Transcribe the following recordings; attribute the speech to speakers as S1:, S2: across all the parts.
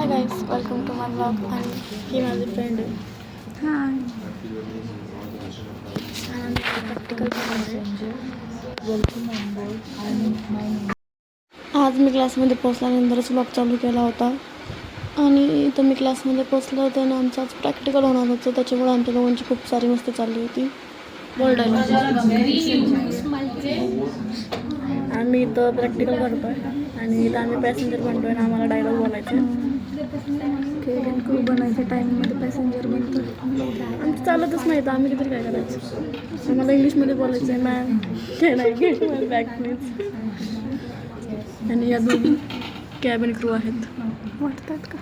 S1: High guys, welcome to my blog. आणि ही माझी फ्रेंड आहे.
S2: हाय.
S1: प्रॅक्टिकल आज मी क्लासमध्ये पोचल्यानंतरच ब्लॉग चालू केला होता. आणि इथं मी क्लासमध्ये पोचलं होतं आणि आमचं आज प्रॅक्टिकल होणार होतं, त्याच्यामुळे आमच्या दोघांची खूप सारी मस्ती चालली होती. आम्ही इथं प्रॅक्टिकल करतो आहे आणि इथं आम्ही पॅसेंजर बनतो आहे आणि आम्हाला डायलॉग बोलायचं आहे.
S2: क्रू बनायच्या टाईममध्ये पॅसेंजर बनतो.
S1: आमचं चालतच नाही तर आम्ही तरी काय करायचं. आम्हाला इंग्लिशमध्ये बोलायचं आहे, ma'am can I get my bag please. आणि या दोन कॅबिन क्रू आहेत.
S2: वाटतात का?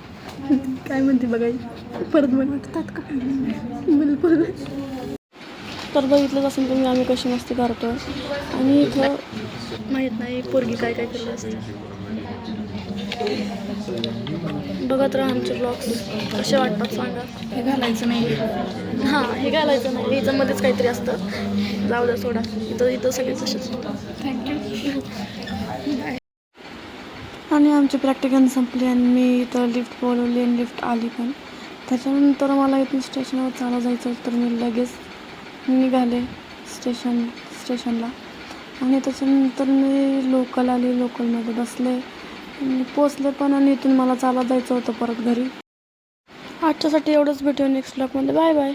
S1: काय म्हणते बघाई परत
S2: वाटतात का?
S1: बिलकुल. तर बघितलंच असेल तुम्ही आम्ही कशी मस्ती करतो. आणि इथं माहीत नाही पोरगी काय काय करत असते. बघत राहा आमचे ब्लॉग्स कसे वाटतात सांगा.
S2: हे घालायचं नाही.
S1: हां, हे घालायचं नाही, ह्याच्यामध्येच काहीतरी असतं. जाऊ द्या सोडा. इथं सगळे तसेच.
S2: थँक्यू.
S1: आणि आमची प्रॅक्टिकल संपली आणि मी इथं लिफ्ट बोलवली आणि लिफ्ट आली पण. त्याच्यानंतर मला इथून स्टेशनवर चालत जायचं तर मी लगेच निघाले स्टेशनला. आणि त्याच्यानंतर मी लोकल आली, लोकलमध्ये बसले आणि पोचले पण. आणि इथून मला चालत जायचं होतं परत घरी. आजच्यासाठी एवढंच. भेटूया नेक्स्ट ब्लॉगमध्ये. Bye bye.